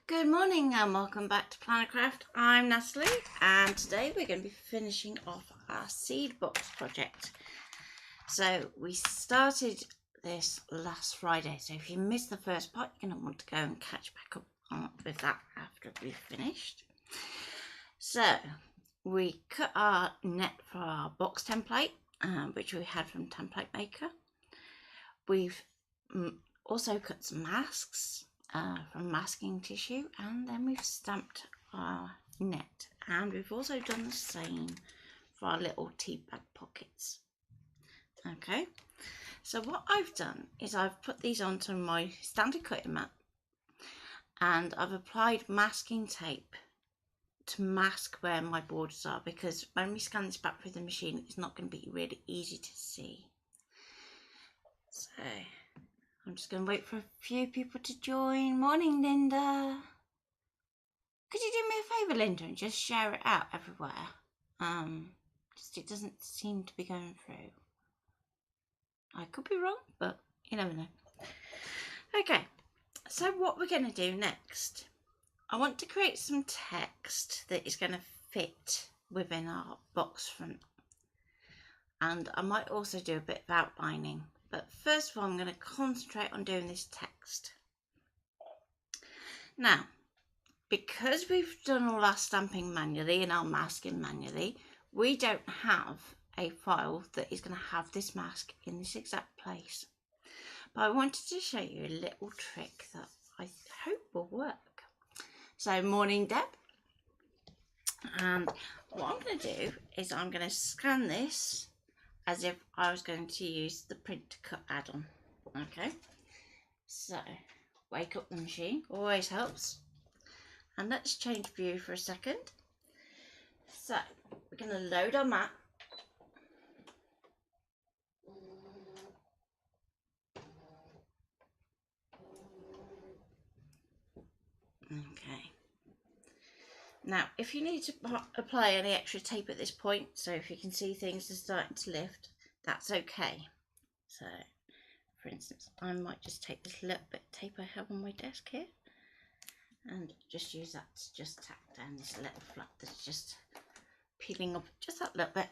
Good morning and welcome back to Plannercraft. I'm Natalie and today we're going to be finishing off our seed box project. So we started this last Friday, so if you missed the first part you're going to want to go and catch back up with that after we've finished. So we cut our net for our box template, which we had from Template Maker. We've also cut some masks from masking tissue, and then we've stamped our net, and we've also done the same for our little tea bag pockets. Okay, so what I've done is I've put these onto my standard cutting mat and I've applied masking tape to mask where my borders are, because when we scan this back through the machine it's not going to be really easy to see. So I'm just going to wait for a few people to join. Morning, Linda. Could you do me a favour, Linda, and just share it out everywhere? Just it doesn't seem to be going through. I could be wrong, but you never know. Okay, so what we're going to do next, I want to create some text that is going to fit within our box front. And I might also do a bit of outlining. But first of all, I'm going to concentrate on doing this text. Now, because we've done all our stamping manually and our masking manually, we don't have a file that is going to have this mask in this exact place. But I wanted to show you a little trick that I hope will work. So, morning, Deb. And what I'm going to do is I'm going to scan this as if I was going to use the print to cut add-on. Okay, so wake up the machine, always helps. And let's change view for a second. So we're going to load our mat. Okay. Now, if you need to apply any extra tape at this point, so if you can see things are starting to lift, that's okay. So, for instance, I might just take this little bit of tape I have on my desk here and just use that to just tack down this little flap that's just peeling up just that little bit.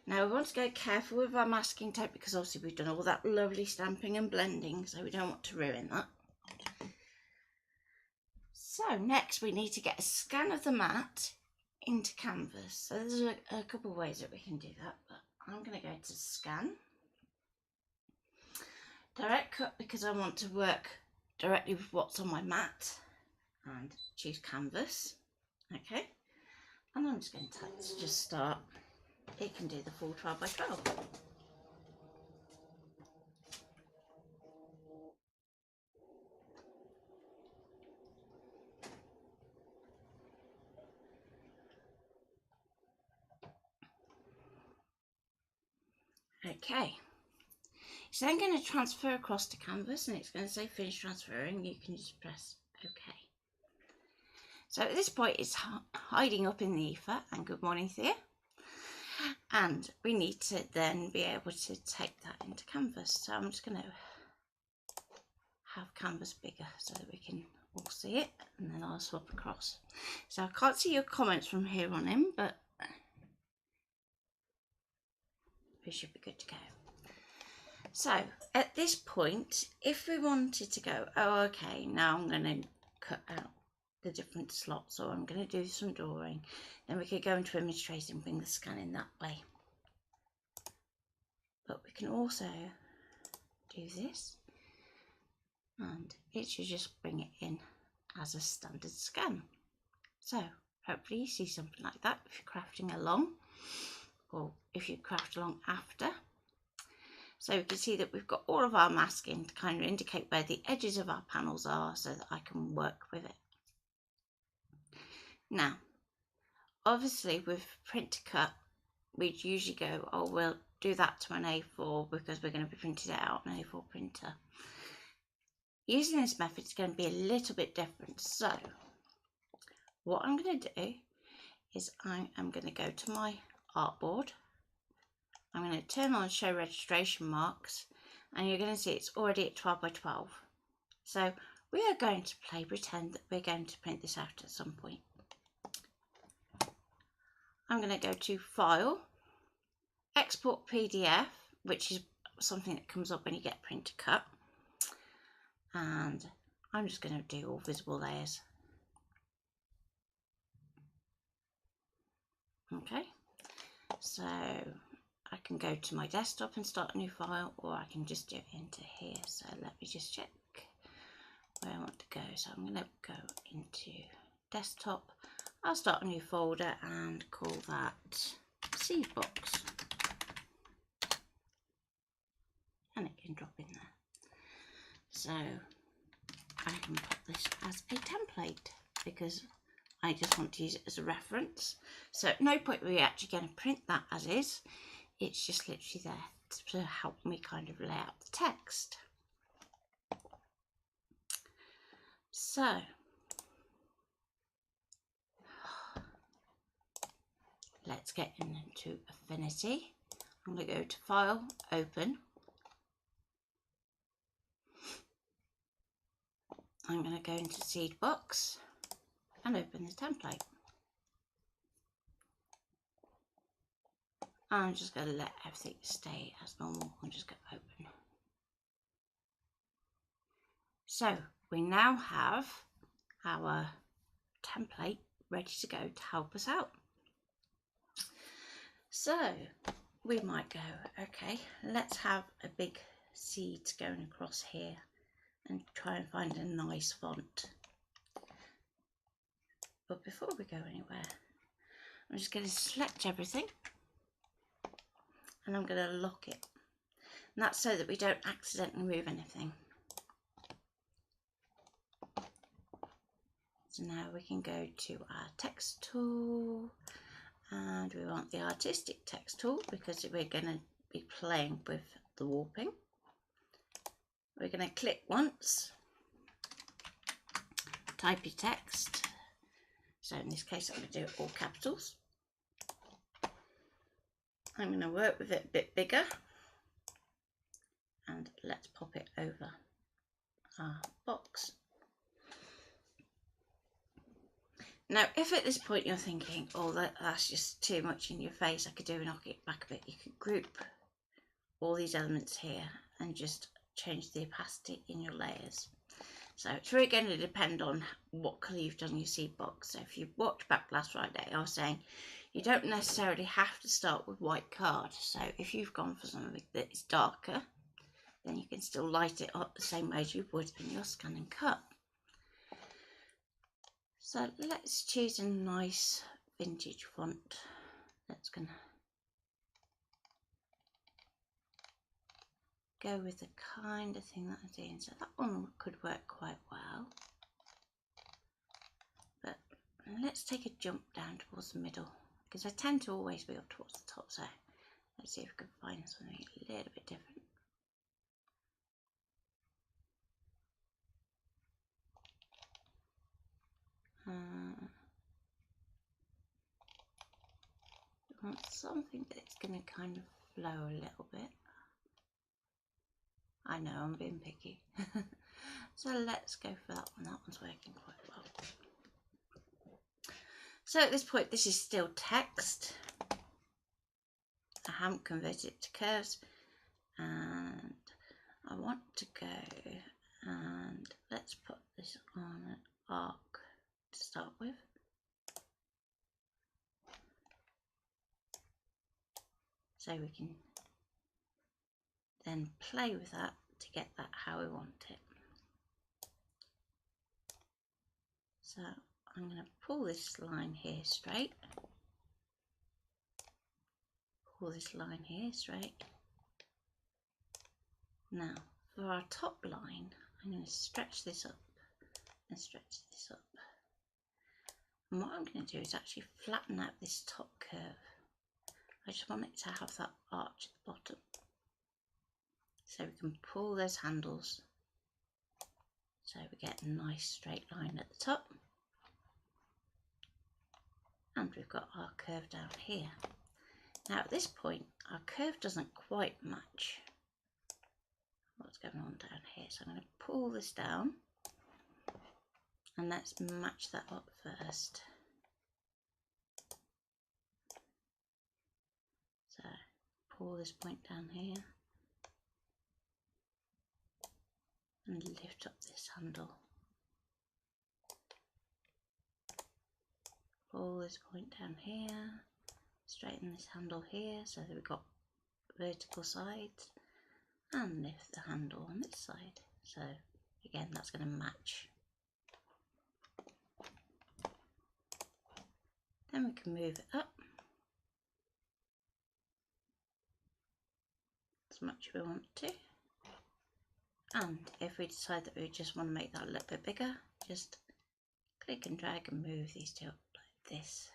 Now, we want to go careful with our masking tape because obviously we've done all that lovely stamping and blending, so we don't want to ruin that. So next we need to get a scan of the mat into Canvas. So there's a couple of ways that we can do that, but I'm going to go to scan, direct cut because I want to work directly with what's on my mat, and choose Canvas. Okay, and I'm just going to just start. It can do the full 12 by 12. Okay, it's then going to transfer across to Canvas, and it's going to say finish transferring. You can just press OK. So at this point it's hiding up in the ether, and good morning Thea. And we need to then be able to take that into Canvas. So I'm just going to have Canvas bigger so that we can all see it, and then I'll swap across. So I can't see your comments from here on in, but we should be good to go. So at this point, if we wanted to go, oh okay, now I'm going to cut out the different slots, or I'm going to do some drawing, then we could go into image tracing and bring the scan in that way. But we can also do this, and it should just bring it in as a standard scan. So hopefully you see something like that if you're crafting along, or if you craft along after. So you can see that we've got all of our masking to kind of indicate where the edges of our panels are so that I can work with it. Now, obviously with print to cut, we'd usually go, oh, we'll do that to an A4 because we're going to be printing it out on an A4 printer. Using this method is going to be a little bit different. So what I'm going to do is I am going to go to my artboard. I'm going to turn on show registration marks, and you're going to see it's already at 12 by 12. So we are going to pretend that we're going to print this out at some point. I'm going to go to File, Export PDF, which is something that comes up when you get Print to Cut. And I'm just going to do all visible layers. Okay, so I can go to my desktop and start a new file, or I can just do it into here. So let me just check where I want to go. So I'm going to go into desktop. I'll start a new folder and call that seed box, and it can drop in there. So I can put this as a template because I just want to use it as a reference. So at no point are we actually going to print that as is. It's just literally there to help me kind of lay out the text. So let's get into Affinity. I'm going to go to File, Open. I'm going to go into Seed Box and open the template. I'm just going to let everything stay as normal and just go open. So we now have our template ready to go to help us out. So we might go, okay, let's have a big seed going across here and try and find a nice font. But before we go anywhere, I'm just going to select everything and I'm going to lock it. And that's so that we don't accidentally move anything. So now we can go to our text tool, and we want the artistic text tool because we're going to be playing with the warping. We're going to click once, type your text. So in this case, I'm going to do it all capitals. I'm going to work with it a bit bigger, and let's pop it over our box. Now, if at this point you're thinking, oh, that's just too much in your face, I could do knock it back a bit, you could group all these elements here and just change the opacity in your layers. So it's really going to depend on what colour you've done your seed box. So if you watched back last Friday, I was saying you don't necessarily have to start with white card. So if you've gone for something that is darker, then you can still light it up the same way as you would in your ScanNCut. So let's choose a nice vintage font that's going to go with the kind of thing that I'm doing. So that one could work quite well. But let's take a jump down towards the middle because I tend to always be up towards the top. So let's see if we can find something a little bit different. I want something that's going to kind of flow a little bit. I know I'm being picky. So let's go for that one. That one's working quite well. So at this point, this is still text. I haven't converted it to curves. And I want to go and let's put this on an arc to start with. So we can then play with that to get that how we want it. So I'm going to pull this line here straight. Pull this line here straight. Now for our top line, I'm going to stretch this up and stretch this up. And what I'm going to do is actually flatten out this top curve. I just want it to have that arch at the bottom. So we can pull those handles so we get a nice straight line at the top. And we've got our curve down here. Now at this point, our curve doesn't quite match what's going on down here. So I'm going to pull this down And let's match that up first. So pull this point down here and lift up this handle. Pull this point down here, straighten this handle here so that we've got vertical sides, and lift the handle on this side. So again, that's going to match. Then we can move it up as much as we want to. And if we decide that we just want to make that a little bit bigger, just click and drag and move these two up like this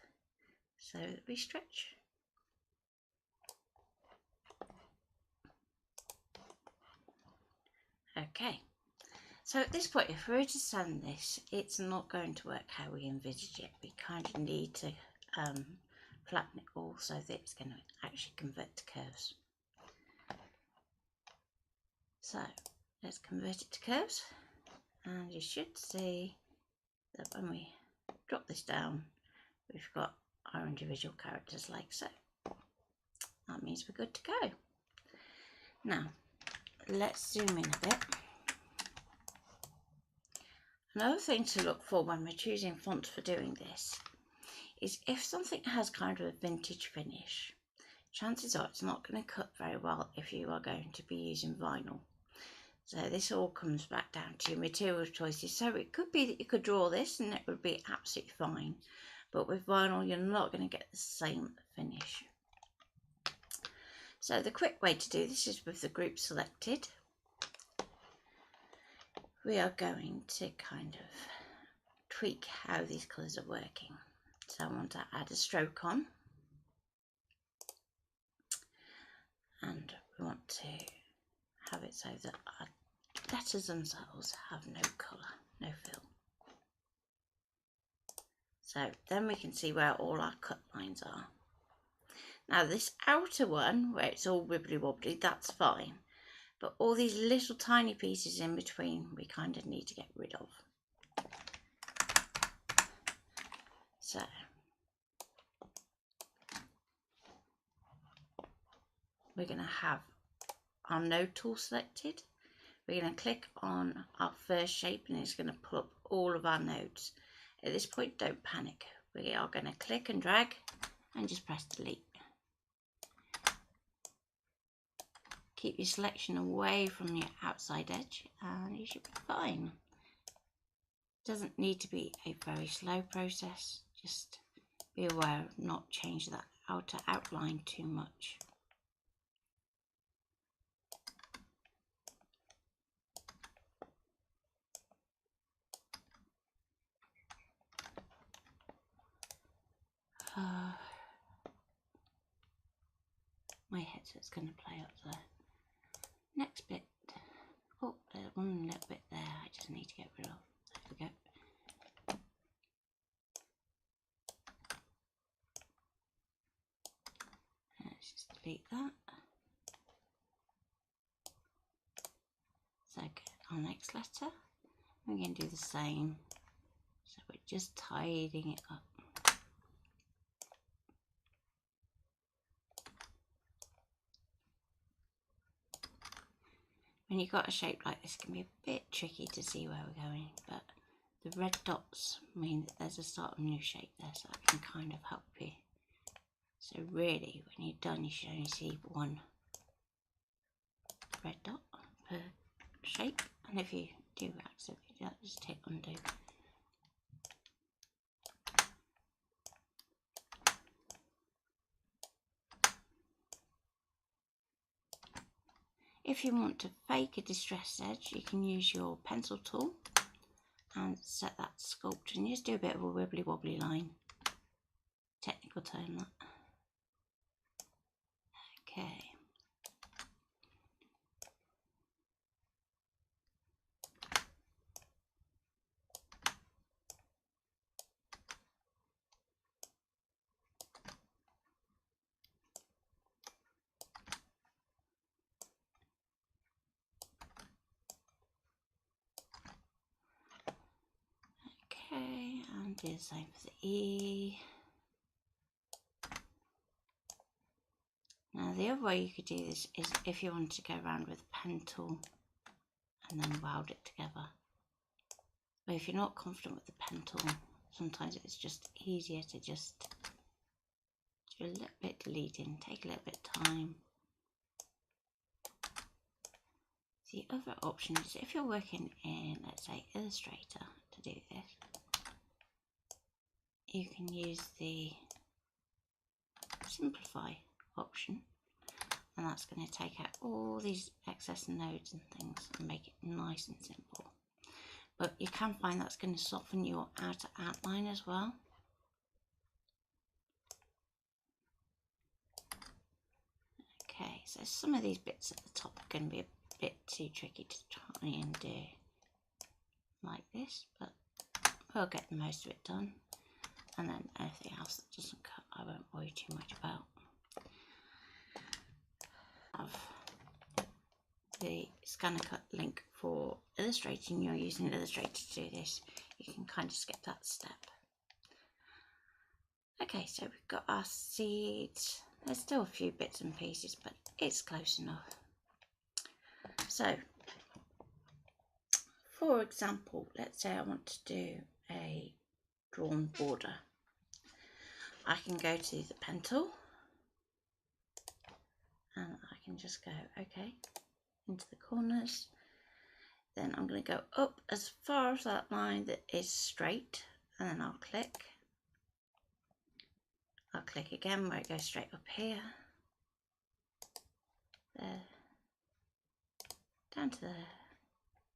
so that we stretch. Okay, so at this point, if we were to sand this, it's not going to work how we envisage it. We kind of need to flatten it all so that it's going to actually convert to curves. So let's convert it to curves, and you should see that when we drop this down, we've got our individual characters like so. That means we're good to go. Now let's zoom in a bit. Another thing to look for when we're choosing fonts for doing this is if something has kind of a vintage finish, chances are it's not going to cut very well if you are going to be using vinyl. So this all comes back down to your material choices. So it could be that you could draw this and it would be absolutely fine, but with vinyl you're not going to get the same finish. So the quick way to do this is with the group selected. We are going to kind of tweak how these colours are working. So I want to add a stroke on, and we want to have it so that our letters themselves have no colour, no fill. So then we can see where all our cut lines are. Now this outer one, where it's all wibbly wobbly, that's fine. But all these little tiny pieces in between, we kind of need to get rid of. So we're going to have our node tool selected. We're going to click on our first shape and it's going to pull up all of our nodes. At this point, don't panic. We are going to click and drag and just press delete. Keep your selection away from your outside edge and you should be fine. Doesn't need to be a very slow process. Just be aware of not change that outer outline too much. My headset's going to play up the next bit. Oh, there's one little bit there I just need to get rid of. There we go. Let's just delete that. So get our next letter. We're going to do the same. So we're just tidying it up. When you've got a shape like this, it can be a bit tricky to see where we're going, but the red dots mean that there's a start of a new shape there, so that can kind of help you. So really, when you're done, you should only see one red dot per shape, and if you do accidentally do that, just hit undo. If you want to fake a distressed edge, you can use your pencil tool and set that sculpt and just do a bit of a wibbly wobbly line. Technical term that. Okay. do the same for the E. Now the other way you could do this is if you wanted to go around with a pen tool and then weld it together. But if you're not confident with the pen tool, sometimes it's just easier to just do a little bit deleting, take a little bit of time. The other option is if you're working in, let's say, Illustrator to do this, you can use the simplify option, and that's going to take out all these excess nodes and things and make it nice and simple. But you can find that's going to soften your outer outline as well. Okay, so some of these bits at the top are going to be a bit too tricky to try and do like this, but we'll get most of it done. And then anything else that doesn't cut, I won't worry too much about. I have the ScanNCut link for illustrating. You're using Illustrator to do this, you can kind of skip that step. Okay, so we've got our seeds. There's still a few bits and pieces, but it's close enough. So, for example, let's say I want to do a drawn border. I can go to the pen tool and I can just go okay into the corners. Then I'm going to go up as far as that line that is straight, and then I'll click. I'll click again where it goes straight up here, there, down to there,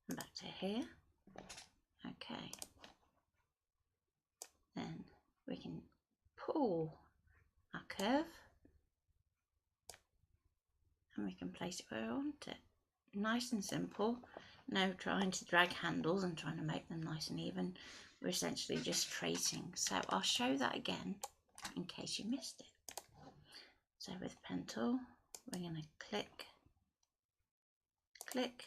and back to here. Okay. Then we can pull our curve and we can place it where we want it. Nice and simple. No trying to drag handles and trying to make them nice and even. We're essentially just tracing. So I'll show that again in case you missed it. So with pen tool, we're going to click, click.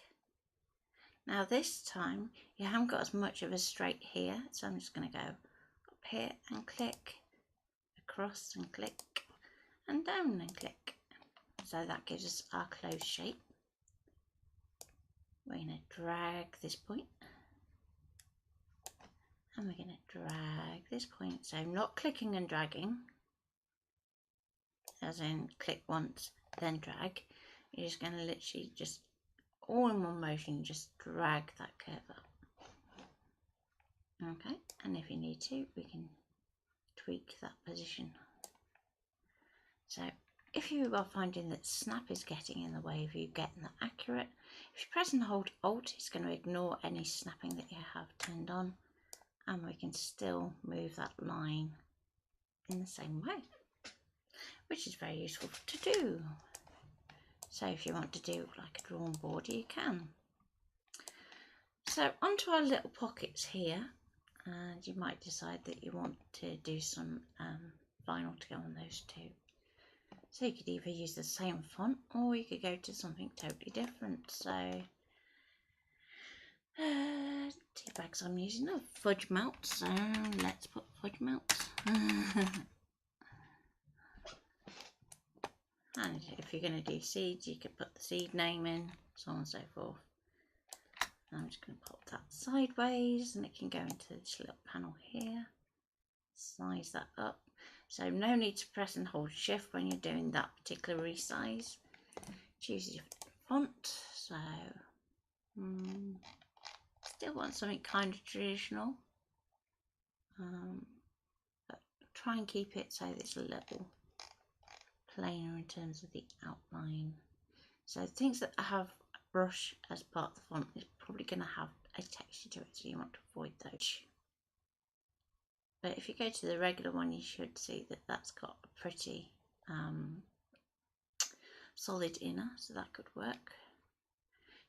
Now this time you haven't got as much of a straight here, so I'm just going to go up here and click, across and click, and down and click. So that gives us our closed shape. We're going to drag this point, and we're going to drag this point. So not clicking and dragging, as in click once, then drag. You're just going to literally just all in one motion, just drag that curve up. Okay, and if you need to, we can tweak that position. So if you are finding that snap is getting in the way of you getting that accurate, if you press and hold Alt, it's going to ignore any snapping that you have turned on, and we can still move that line in the same way, which is very useful to do. So if you want to do like a drawn border, you can. So onto our little pockets here, and you might decide that you want to do some vinyl to go on those too. So you could either use the same font or you could go to something totally different. So tea bags I'm using are fudge melts, so let's put fudge melts. And if you're going to do seeds, you could put the seed name in, so on and so forth. And I'm just going to pop that sideways, and it can go into this little panel here. Size that up. So no need to press and hold shift when you're doing that particular resize. Choose a different font. So still want something kind of traditional, but try and keep it so that it's a little plainer in terms of the outline. So things that have a brush as part of the font is probably going to have a texture to it, so you want to avoid those. But if you go to the regular one, you should see that that's got a pretty solid inner, so that could work.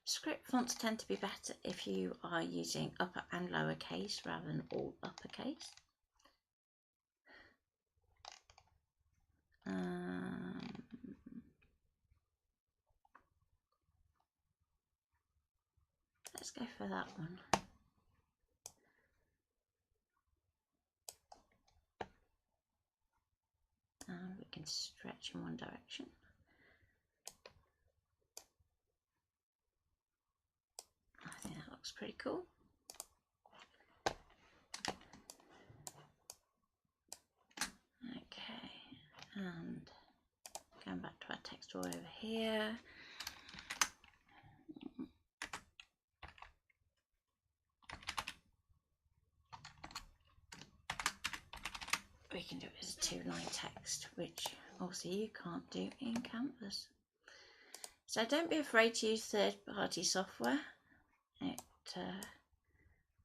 Script fonts tend to be better if you are using upper and lower case rather than all uppercase. Let's go for that one. can stretch in one direction. I think that looks pretty cool. Okay, and going back to our text drawer over here. We can do it as a 2-line text, which also you can't do in Canvas. So don't be afraid to use third-party software. It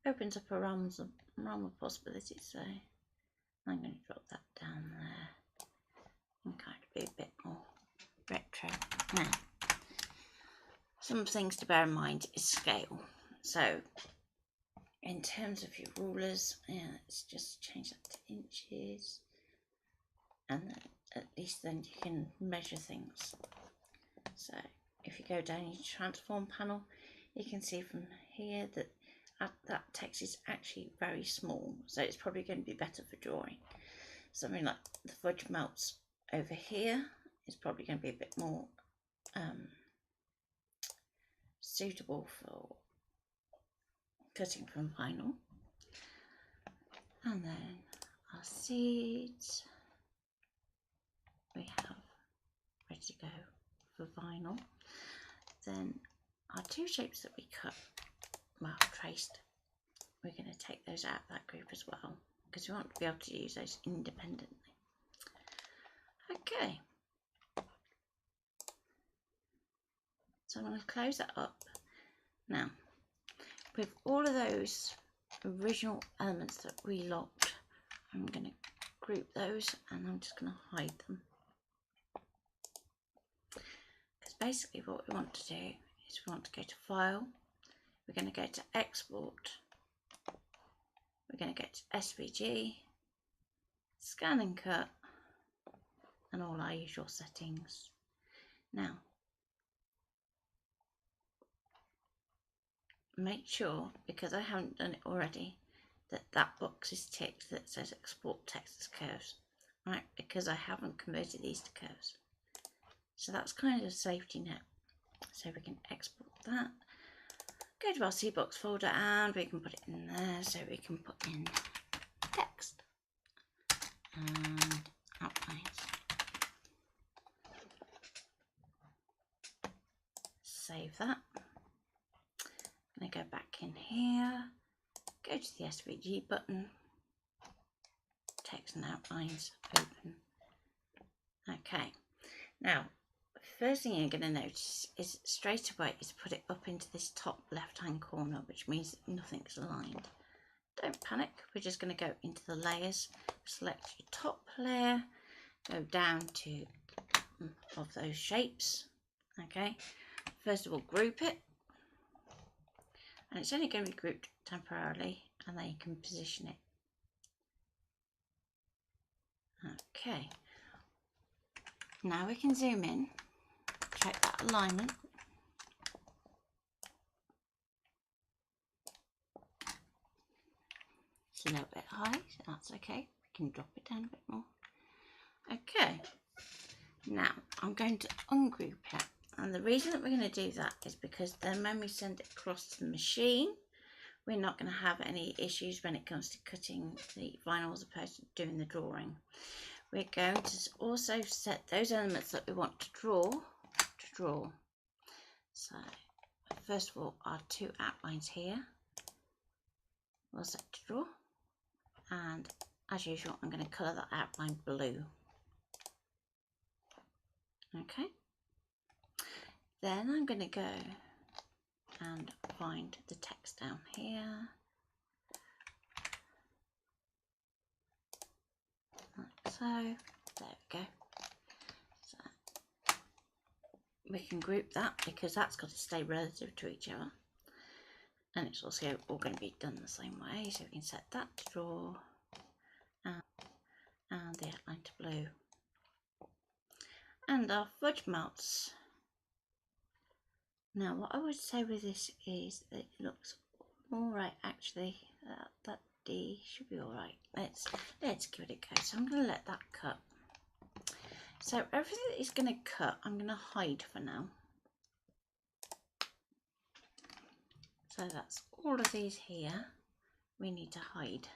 opens up a realm of possibilities. So I'm going to drop that down there and kind of be a bit more retro. Now, some things to bear in mind is scale. So in terms of your rulers, let's just change that to inches, and then at least then you can measure things. So if you go down your transform panel, you can see from here that that text is actually very small, so it's probably going to be better for drawing. Something like the fudge melts over here is probably going to be a bit more suitable for cutting from vinyl. And then our seeds we have ready to go for vinyl. Then our 2 shapes that we cut, well, traced, we're going to take those out of that group as well, because we want to be able to use those independently. Okay, so I'm going to close that up. Now, with all of those original elements that we locked, I'm going to group those and I'm just going to hide them. Because basically what we want to do is we want to go to File, we're going to go to Export, we're going to go to SVG, ScanNCut, and all our usual settings. Now, make sure, because I haven't done it already, that that box is ticked that says export text as curves, right? Because I haven't converted these to curves. So that's kind of a safety net. So we can export that, go to our C-Box folder, and we can put it in there. So we can put in text and outlines. Save that. I'm going to go back in here, go to the SVG button, text and outlines, open. Okay, now the first thing you're going to notice is straight away is put it up into this top left hand corner, which means that nothing's aligned. Don't panic, we're just going to go into the layers, select your top layer, go down to of those shapes. Okay, first of all group it, and it's only going to be grouped temporarily, and then you can position it. Okay, now we can zoom in, check that alignment. It's a little bit high, so that's okay. We can drop it down a bit more. Okay, now I'm going to ungroup it. And the reason that we're going to do that is because then when we send it across to the machine, we're not going to have any issues when it comes to cutting the vinyl as opposed to doing the drawing. We're going to also set those elements that we want to draw. So first of all, our 2 outlines here we'll set to draw, and as usual I'm going to colour that outline blue. Okay. Then I'm going to go and find the text down here, like so. There we go. So we can group that because that's got to stay relative to each other, and it's also all going to be done the same way. So we can set that to draw and the outline to blue. And our fudge melts. Now what I would say with this is that it looks alright actually. That D should be alright. Let's give it a go. So I'm going to let that cut. So everything that is going to cut, I'm going to hide for now. So that's all of these here we need to hide.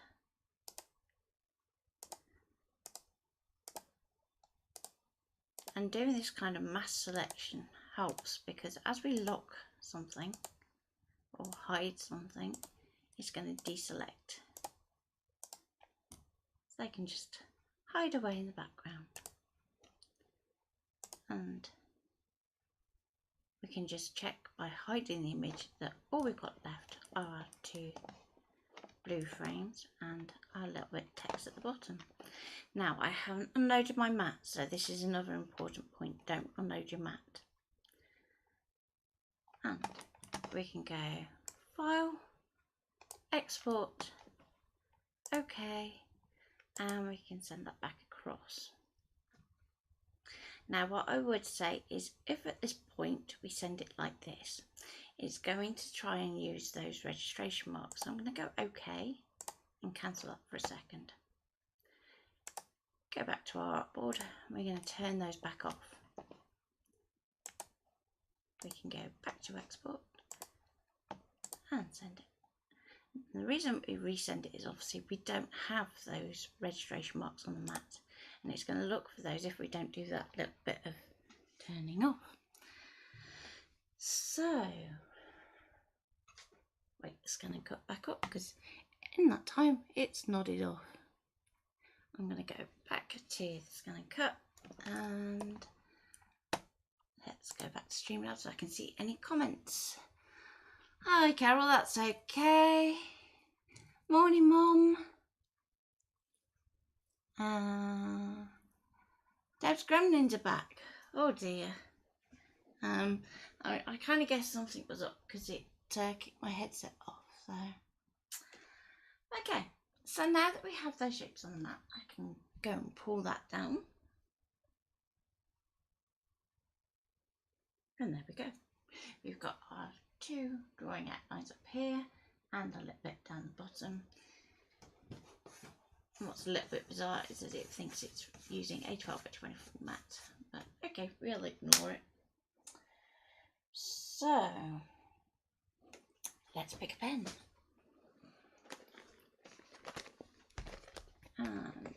And doing this kind of mass selection helps, because as we lock something or hide something, it's going to deselect. So they can just hide away in the background. And we can just check by hiding the image that all we've got left are our two blue frames and our little bit of text at the bottom. Now, I haven't unloaded my mat, so this is another important point. Don't unload your mat. And we can go File, Export, OK, and we can send that back across. Now, what I would say is, if at this point we send it like this, it's going to try and use those registration marks. So I'm going to go OK and cancel that for a second. Go back to our artboard. We're going to turn those back off. We can go back to export and send it. And the reason we resend it is obviously we don't have those registration marks on the mat, and it's going to look for those if we don't do that little bit of turning off. So, wait, it's going to cut back up because in that time it's nodded off. I'm going to go back to the ScanNCut and let's go back to Streamlabs so I can see any comments. Hi Carol, that's okay. Morning Mum. Deb's gremlins are back. Oh dear. I kind of guessed something was up because it kicked my headset off. So okay. So now that we have those shapes on the map, I can go and pull that down. And there we go. We've got our two drawing outlines up here and a little bit down the bottom. And what's a little bit bizarre is that it thinks it's using a 12 by 24 mat. But okay, we'll ignore it. So, let's pick a pen. And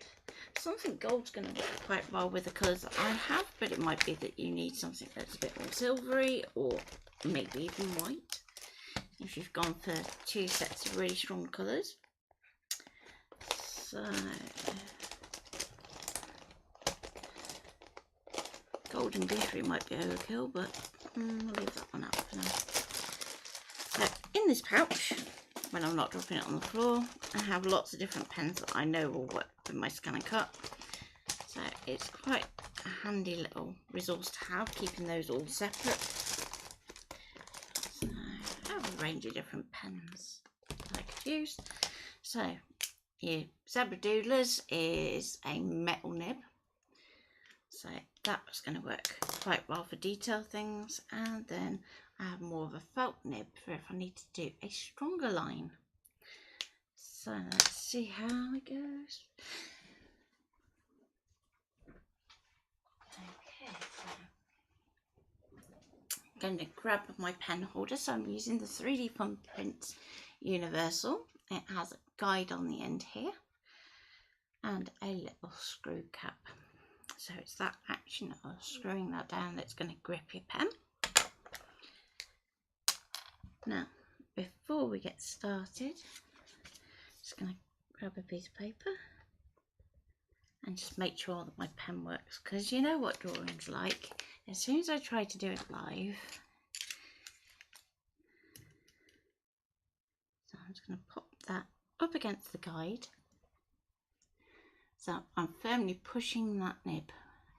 something gold's going to work quite well with the colours that I have, but it might be that you need something that's a bit more silvery or maybe even white if you've gone for two sets of really strong colours. So, gold and glittery might be overkill, but I'll leave that one out for now. So, in this pouch, when I'm not dropping it on the floor, I have lots of different pens that I know will work with my ScanNCut. So it's quite a handy little resource to have, keeping those all separate. So I have a range of different pens that I could use. So your Zebra Doodlers is a metal nib. So that's going to work quite well for detail things. And then I have more of a felt nib for if I need to do a stronger line. So let's see how it goes. Okay, so I'm going to grab my pen holder. So I'm using the 3D Fun Print Universal. It has a guide on the end here and a little screw cap. So it's that action of screwing that down that's going to grip your pen. Now, before we get started, just going to grab a piece of paper and just make sure that my pen works, because you know what drawing's like. As soon as I try to do it live, so I'm just going to pop that up against the guide. So I'm firmly pushing that nib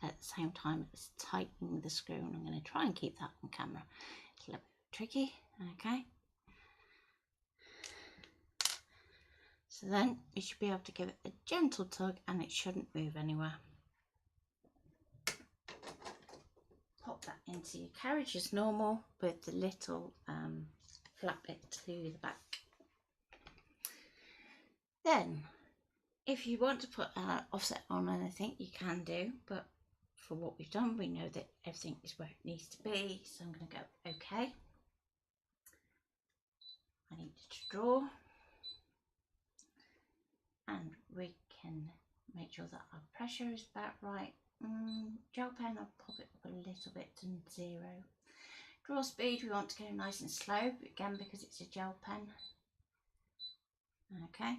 at the same time as tightening the screw, and I'm going to try and keep that on camera. It's a little bit tricky, okay. So then you should be able to give it a gentle tug and it shouldn't move anywhere. Pop that into your carriage as normal with the little flap bit to the back. Then if you want to put an offset on anything, you can do, but for what we've done. We know that everything is where it needs to be, so I'm going to go OK. I need to draw, and we can make sure that our pressure is about right. Gel pen, I'll pop it up a little bit to 0. Draw speed, we want to go nice and slow, again because it's a gel pen. Okay,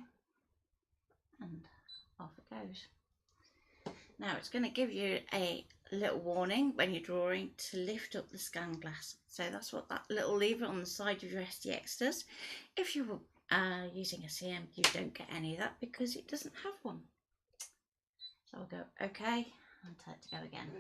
and off it goes. Now it's going to give you a little warning when you're drawing to lift up the scan glass. So that's what that little lever on the side of your STX does. If you're using a CM, you don't get any of that because it doesn't have one. So I'll go OK and tell it to go again.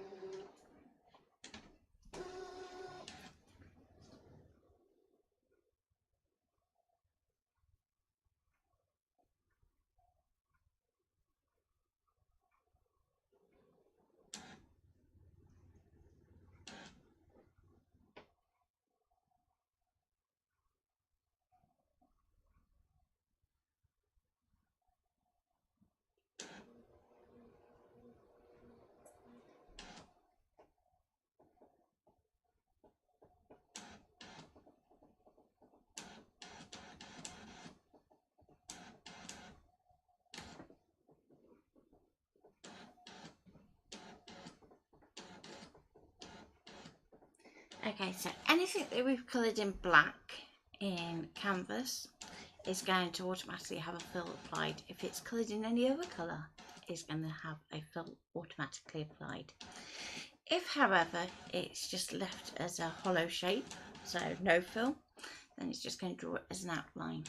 Okay, so anything that we've coloured in black in canvas is going to automatically have a fill applied. If it's coloured in any other colour, it's going to have a fill automatically applied. If, however, it's just left as a hollow shape, so no fill, then it's just going to draw it as an outline.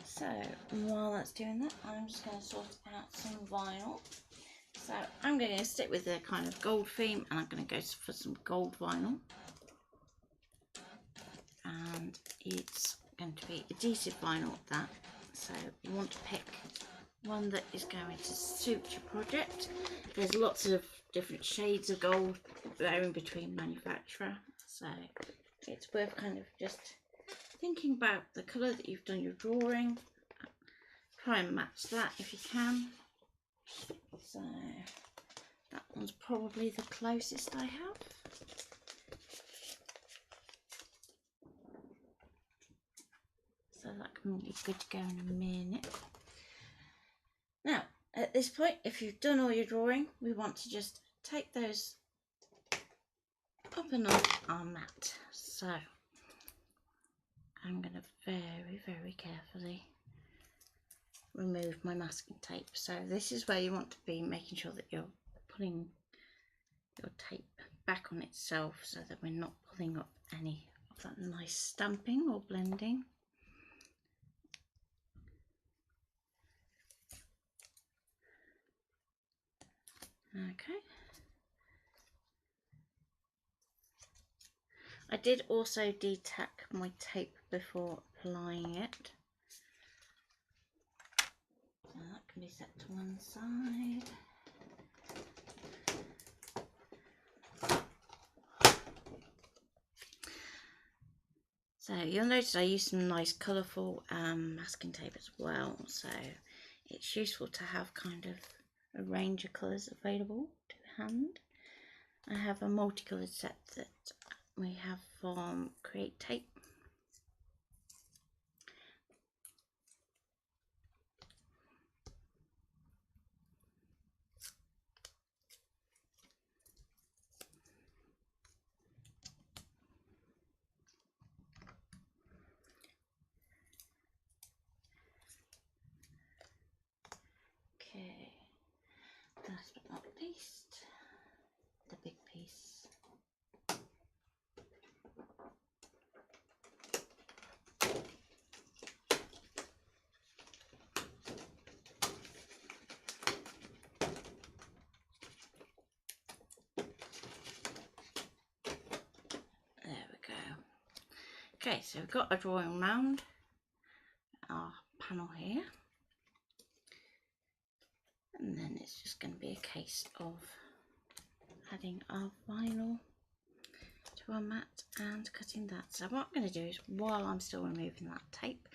So while that's doing that, I'm just going to sort out some vinyl. So I'm going to stick with the kind of gold theme, and I'm going to go for some gold vinyl. And it's going to be adhesive vinyl at that. So you want to pick one that is going to suit your project. There's lots of different shades of gold varying between manufacturer. So it's worth kind of just thinking about the colour that you've done your drawing. Try and match that if you can. So that one's probably the closest I have. So that can be good to go in a minute. Now, at this point, if you've done all your drawing, we want to just take those up and on our mat. So I'm going to very, very carefully remove my masking tape. So this is where you want to be making sure that you're putting your tape back on itself so that we're not pulling up any of that nice stamping or blending. Okay. I did also de-tack my tape before applying it. So that can be set to one side. So you'll notice I used some nice colourful masking tape as well. So it's useful to have kind of a range of colours available to hand. I have a multicoloured set that we have from Create Tape. Okay, last but not least, the big piece. There we go. Okay, so we've got a drawing around our panel here. And then it's just going to be a case of adding our vinyl to to our mat and cutting that. So what I'm going to do is, while I'm still removing that tape,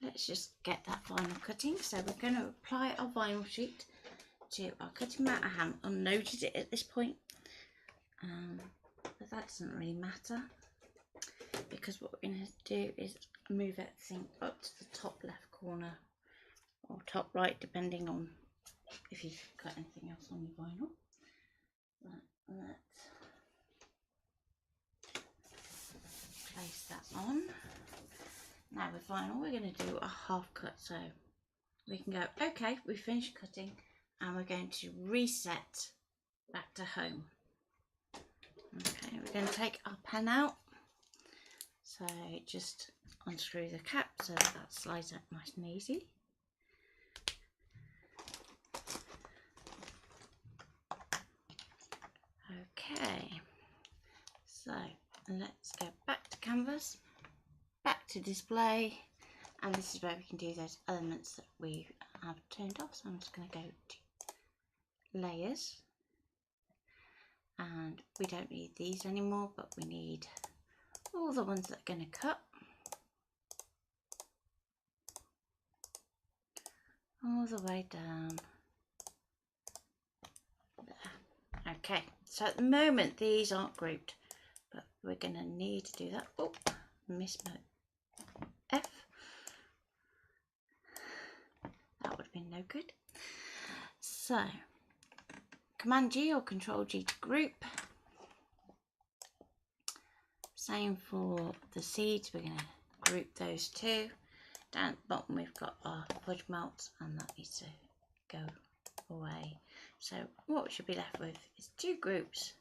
let's just get that vinyl cutting. So we're going to apply our vinyl sheet to our cutting mat. I haven't unloaded it at this point, but that doesn't really matter, because what we're going to do is move everything up to the top left corner or top right, depending on if you've got anything else on your vinyl. Let's place that on. Now with vinyl, we're going to do a half cut, so we can go, okay, we finished cutting, and we're going to reset back to home. Okay, we're going to take our pen out, so just unscrew the cap so that slides out nice and easy. Okay, so let's go back to canvas, back to display, and this is where we can do those elements that we have turned off. So I'm just going to go to layers, and we don't need these anymore, but we need all the ones that are going to cut, all the way down there. Okay, so at the moment these aren't grouped, but we're going to need to do that. Oh, missed my F. That would have been no good. So Command G or Control G to group. Same for the seeds, we're going to group those two. Down at the bottom we've got our fudge melts, and that needs to go away. So what we should be left with is two groups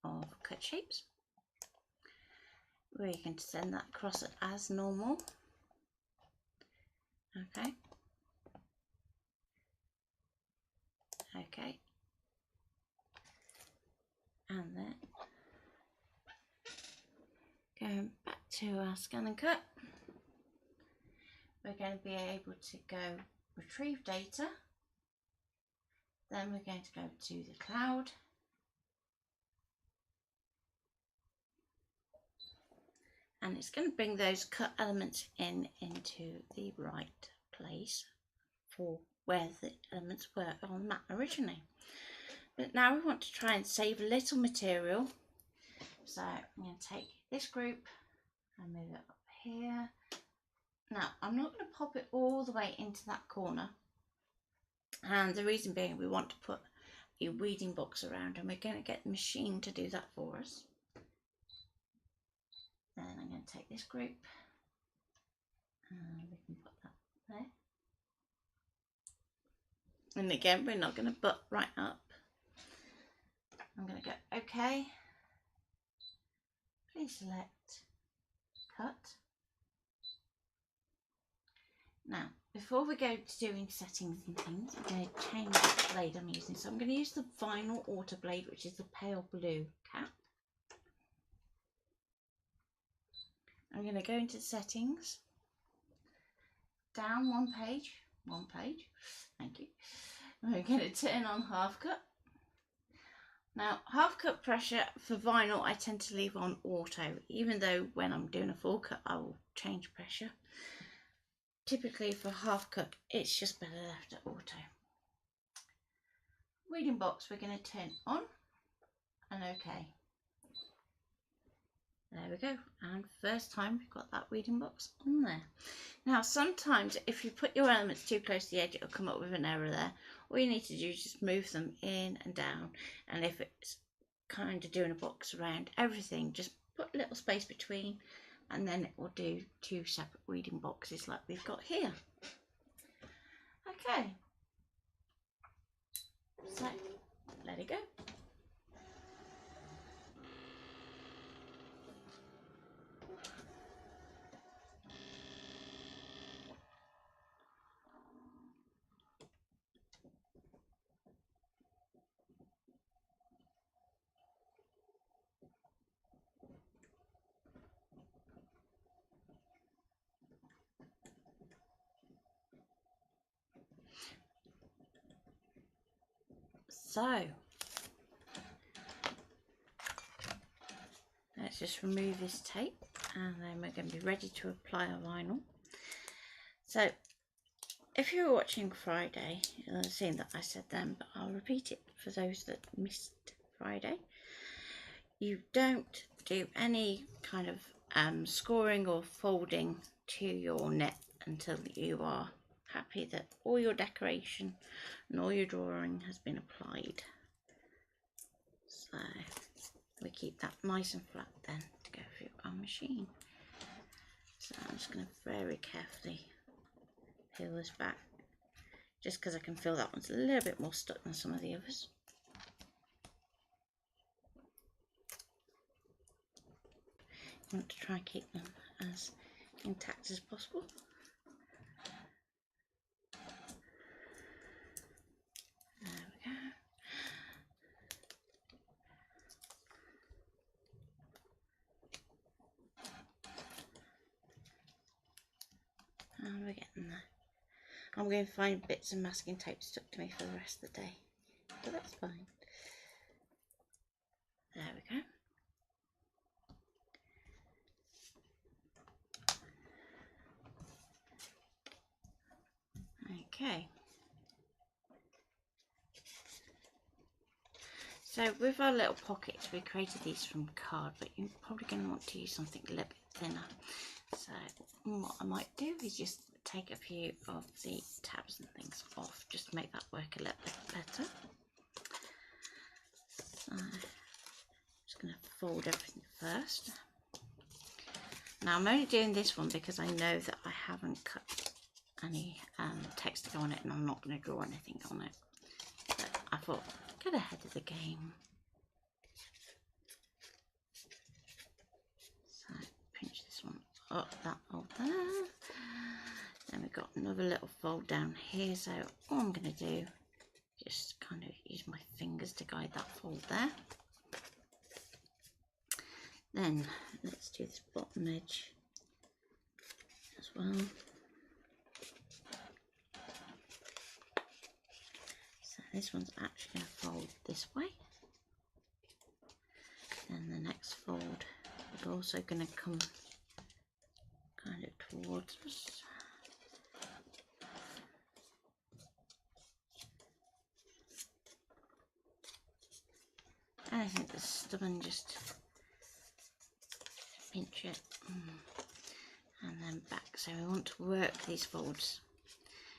of cut shapes. We're going to send that across as normal. Okay. Okay. And then going back to our ScanNCut, we're going to be able to go retrieve data. Then we're going to go to the cloud. And it's going to bring those cut elements into the right place for where the elements were on the map originally. But now we want to try and save a little material. So I'm going to take this group and move it up here. Now I'm not going to pop it all the way into that corner. And the reason being, we want to put a weeding box around, and we're going to get the machine to do that for us. Then I'm going to take this group and we can put that there. And again, we're not going to butt right up. I'm going to go OK. Please select cut. Now, before we go to doing settings and things, I'm going to change the blade I'm using. So I'm going to use the vinyl auto blade, which is the pale blue cap. I'm going to go into settings, down one page, thank you. We're going to turn on half cut. Now, half cut pressure for vinyl I tend to leave on auto, even though when I'm doing a full cut I will change pressure. Typically for half cut it's just better left at auto. Weeding box we're going to turn on and OK. There we go, and first time we've got that weeding box on there. Now sometimes if you put your elements too close to the edge, it'll come up with an error there. All you need to do is just move them in and down, and if it's kind of doing a box around everything, just put a little space between, and then it will do two separate weeding boxes like we've got here. Okay, so let it go. So let's let's just remove this tape, and then we're going to be ready to apply our vinyl. So if you were watching Friday, you'll have seen that I said then, but I'll repeat it for those that missed Friday. You don't do any kind of scoring or folding to your net until you are happy that all your decoration and all your drawing has been applied. So we keep that nice and flat then to go through our machine. So I'm just going to very carefully peel this back, just because I can feel that one's a little bit more stuck than some of the others. You want to try and keep them as intact as possible. There we go. And we're getting there. I'm going to find bits of masking tape stuck to me for the rest of the day, but that's fine. There we go. Okay. So with our little pockets, we created these from card, but you're probably going to want to use something a little bit thinner. So what I might do is just take a few of the tabs and things off, just to make that work a little bit better. So I'm just going to fold everything first. Now I'm only doing this one because I know that I haven't cut any text to go on it, and I'm not going to draw anything on it. But I thought, get ahead of the game. So pinch this one up, that fold there. Then we've got another little fold down here. So all I'm going to do, just kind of use my fingers to guide that fold there. Then let's do this bottom edge as well. So this one's actually going to fold this way. Then the next fold is also going to come kind of towards us. Anything that's stubborn, just pinch it and then back. So we want to work these folds,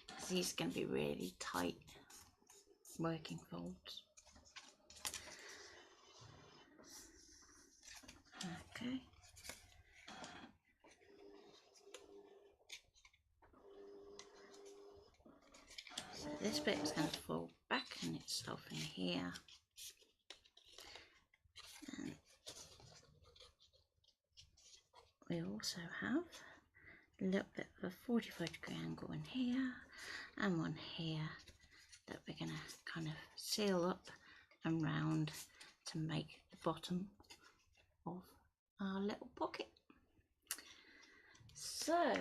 because these are going to be really tight working folds. Okay. So this bit is going to fold back in itself in here. And we also have a little bit of a 45-degree angle in here and one here that we're going to kind of seal up and round to make the bottom of our little pocket. So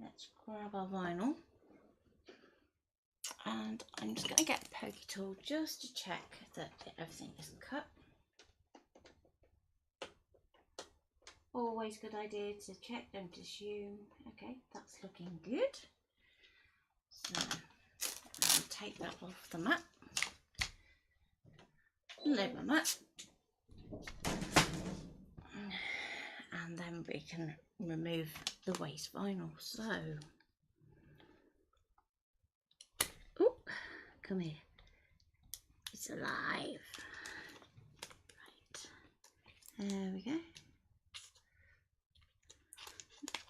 let's grab our vinyl, and I'm just going to get a pokey tool just to check that everything is cut. Always good idea to check, don't assume. Okay, that's looking good. So I'll take that off the mat, lay my mat, and then we can remove the waste vinyl. So, oh, come here, it's alive. Right, there we go.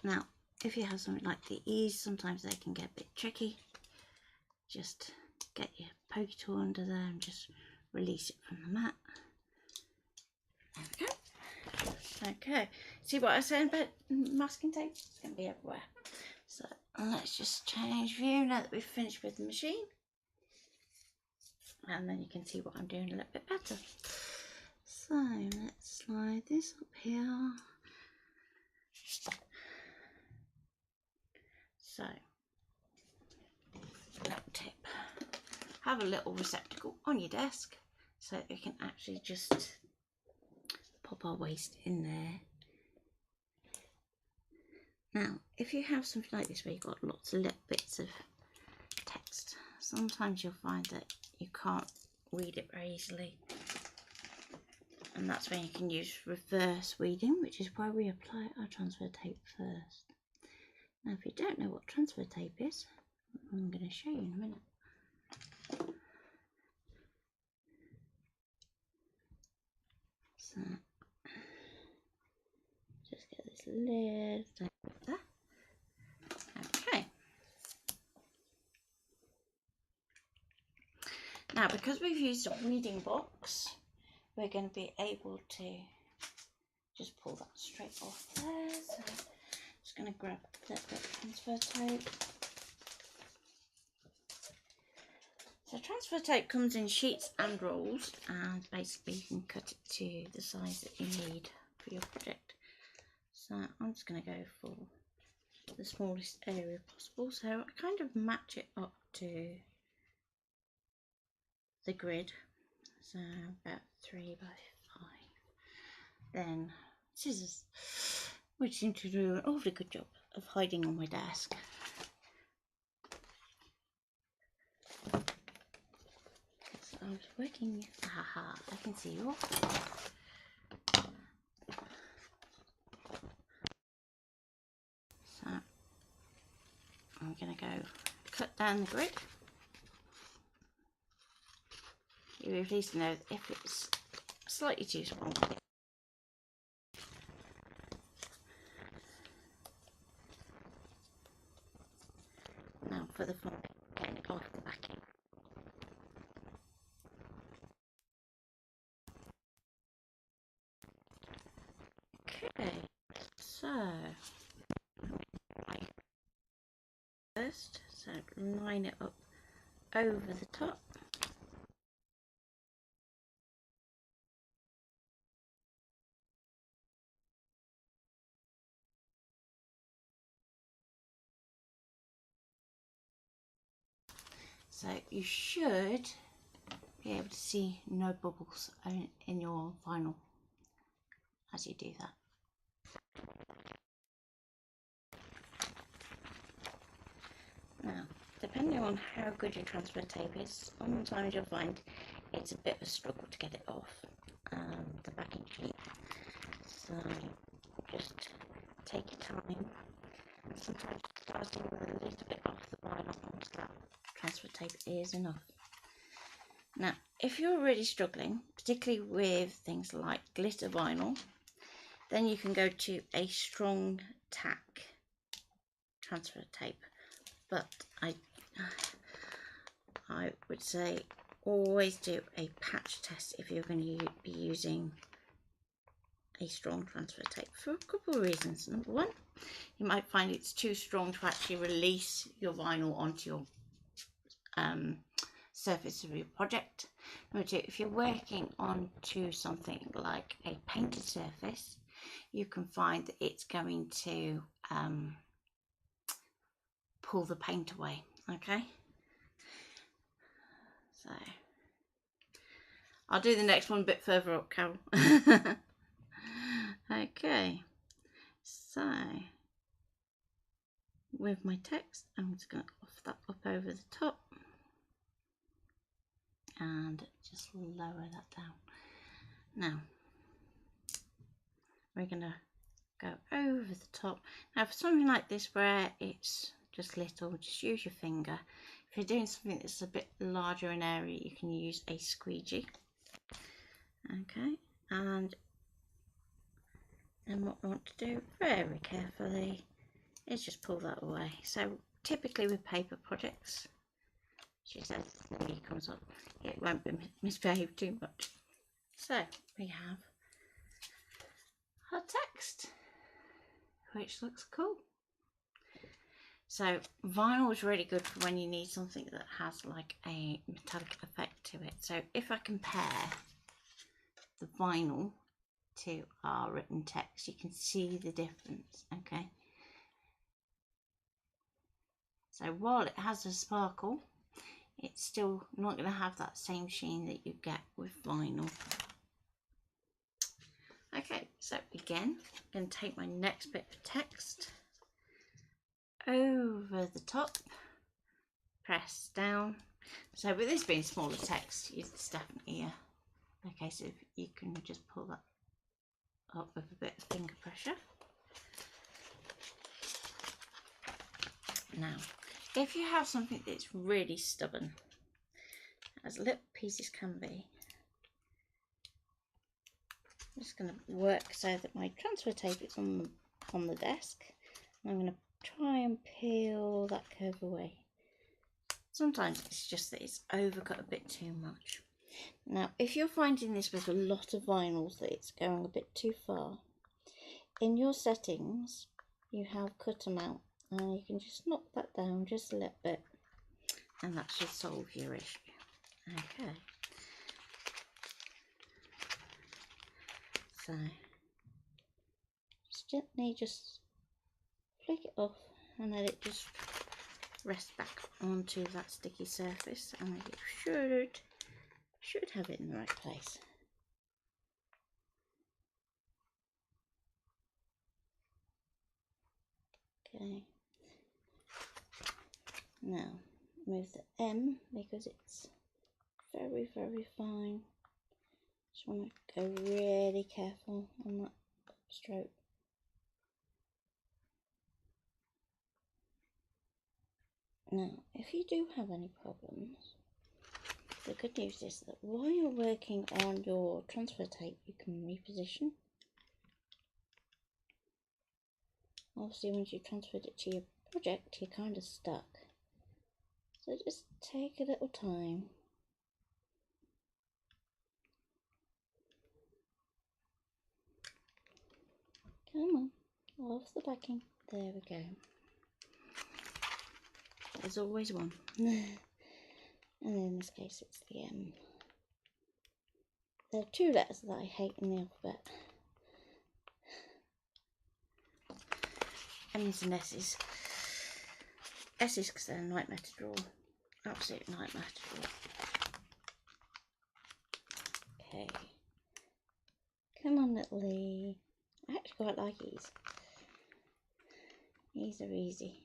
Now, if you have something like these, sometimes they can get a bit tricky. Just get your pokey tool under there and just release it from the mat. There we go. Okay, see what I was saying about masking tape? It's going to be everywhere. So let's just change view now that we've finished with the machine. And then you can see what I'm doing a little bit better. So let's slide this up here. So, little tip, have a little receptacle on your desk so we can actually just pop our waste in there. Now, if you have something like this where you've got lots of little bits of text, sometimes you'll find that you can't read it very easily. And that's when you can use reverse weeding, which is why we apply our transfer tape first. Now, if you don't know what transfer tape is, I'm going to show you in a minute. So, just get this little tape there. Okay. Now, because we've used a weeding box, we're going to be able to just pull that straight off there. So I'm just going to grab a little bit of transfer tape. So transfer tape comes in sheets and rolls, and basically you can cut it to the size that you need for your project. So I'm just going to go for the smallest area possible. So I kind of match it up to the grid. So about 3 by 5. Then scissors, which seem to do an awfully good job of hiding on my desk. So I was working, haha, I can see you all. So I'm going to go cut down the grid. You at least know if it's slightly too small. Now for the fun, getting it off the backing. Okay, so first, so line it up over the top. So you should be able to see no bubbles in your vinyl as you do that. Now, depending on how good your transfer tape is, sometimes you'll find it's a bit of a struggle to get it off the backing sheet. So just take your time. Sometimes starting with a little bit off the vinyl onto that transfer tape is enough. Now, if you're really struggling, particularly with things like glitter vinyl, then you can go to a strong tack transfer tape. But I would say always do a patch test if you're going to be using a strong transfer tape for a couple of reasons. Number one, you might find it's too strong to actually release your vinyl onto your surface of your project. Number two, if you're working onto something like a painted surface, you can find that it's going to pull the paint away. Okay, so I'll do the next one a bit further up, Carol. Okay, so with my text, I'm just going to off that up over the top and just lower that down. Now we're going to go over the top. Now for something like this where it's just little, just use your finger. If you're doing something that's a bit larger in area, you can use a squeegee. Okay, and then what we want to do very carefully is just pull that away. So typically with paper projects, she says the knee comes up, it won't be misbehaved too much. So we have our text, which looks cool. So vinyl is really good for when you need something that has like a metallic effect to it. So if I compare the vinyl to our written text, you can see the difference. Okay, so while it has a sparkle, it's still not going to have that same sheen that you get with vinyl. Okay, so again, I'm going to take my next bit of text over the top, press down. So with this being smaller text, it's definitely a case of you can just pull that up with a bit of finger pressure. Now, if you have something that's really stubborn, as little pieces can be, I'm just going to work so that my transfer tape is on the desk. And I'm going to try and peel that curve away. Sometimes it's just that it's overcut a bit too much. Now, if you're finding this with a lot of vinyls that it's going a bit too far, in your settings you have cut amount, and you can just knock that down just a little bit, and that should solve your issue. Okay. So just gently just flick it off and let it just rest back onto that sticky surface, and it should have it in the right place. Okay. Now move the M because it's very, very fine. Just want to go really careful on that stroke. Now, if you do have any problems, the good news is that while you're working on your transfer tape, you can reposition. Obviously, once you've transferred it to your project, you're kind of stuck. So just take a little time. Come on, off the backing. There we go. There's always one. And in this case, it's the M. There are two letters that I hate in the alphabet. M's and S's. S's because they're a nightmare to draw. Absolute nightmare to draw. Okay. Come on, little E. I actually quite like E's. E's are easy.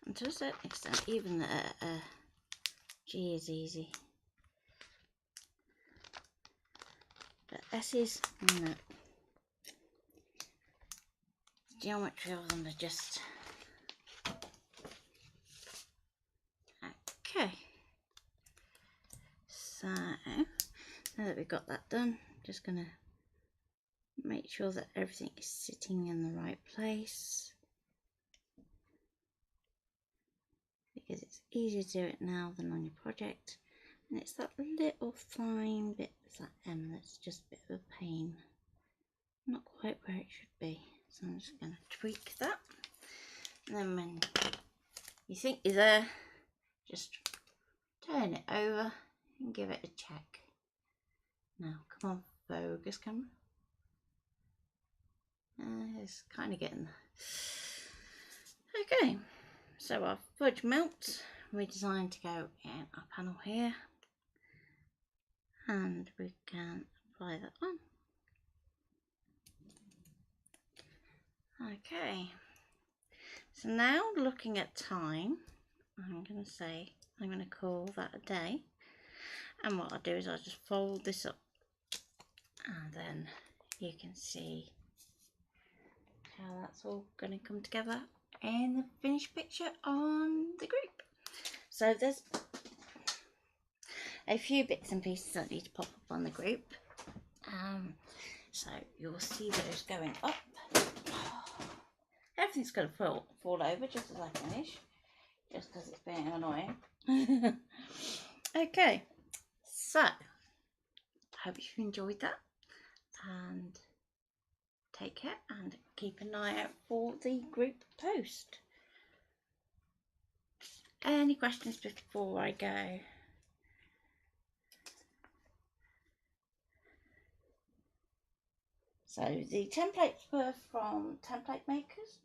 And to a certain extent, even the G is easy. But S's, no. The geometry of them are just... Okay. So, now that we've got that done, just going to make sure that everything is sitting in the right place. Because it's easier to do it now than on your project. And it's that little fine bit of that M that's just a bit of a pain. Not quite where it should be. So I'm just going to tweak that. And then when you think you're there, just turn it over and give it a check. Now, come on, focus camera. It's kind of getting there. Okay, so our fudge melt, we designed to go in our panel here. And we can apply that on. Okay, so now looking at time, I'm going to call that a day. And what I'll do is I'll just fold this up, and then you can see how that's all going to come together in the finished picture on the group. So there's a few bits and pieces that need to pop up on the group. So you'll see those going up. Everything's going to fall over just as I finish, just because it's being annoying. Okay, so I hope you enjoyed that, and take care and keep an eye out for the group post. Any questions before I go? So the templates were from Template Makers.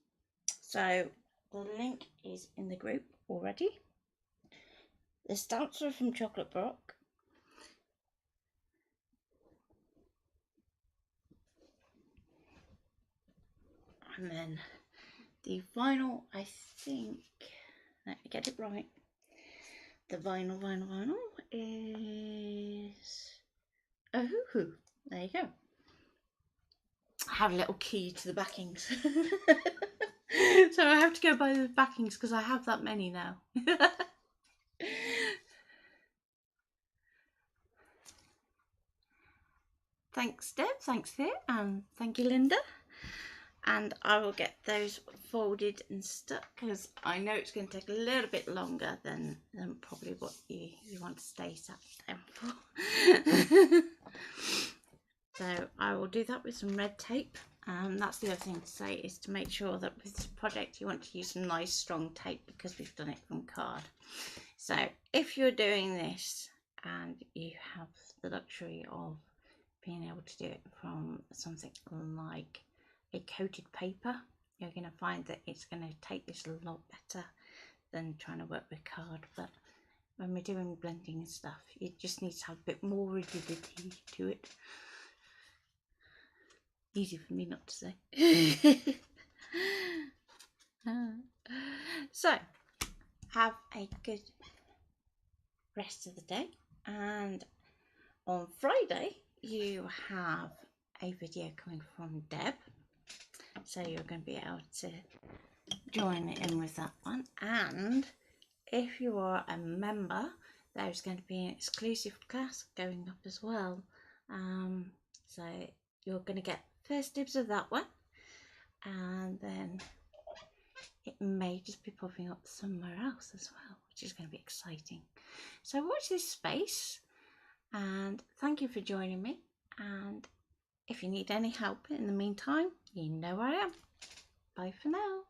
So the link is in the group already. The stamps are from Chocolate Baroque. And then the vinyl, I think, let me get it right. The vinyl is, oh, there you go. I have a little key to the backings. So I have to go buy the backings because I have that many now. Thanks Deb, thanks Theo, and thank you Linda. And I will get those folded and stuck because I know it's going to take a little bit longer than probably what you want to stay sat down for. So I will do that with some red tape. That's the other thing to say, is to make sure that with this project you want to use some nice strong tape because we've done it from card. So if you're doing this and you have the luxury of being able to do it from something like a coated paper, you're going to find that it's going to take this a lot better than trying to work with card. But when we're doing blending and stuff, you just need to have a bit more rigidity to it. Easy for me not to say. So have a good rest of the day, and on Friday you have a video coming from Deb, so you're going to be able to join in with that one. And if you are a member, there's going to be an exclusive class going up as well, so you're going to get first dibs of that one, and then it may just be popping up somewhere else as well, which is going to be exciting. So watch this space, and thank you for joining me. And if you need any help in the meantime, you know where I am. Bye for now.